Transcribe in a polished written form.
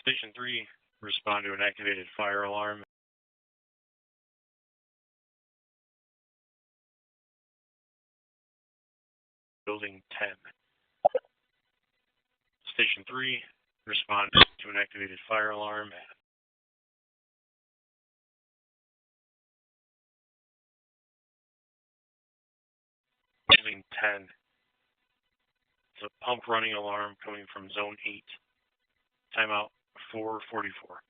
Station 3, respond to an activated fire alarm. Building 10. Station 3, respond to an activated fire alarm. Building 10. It's a pump running alarm coming from Zone 8. Timeout 4:44.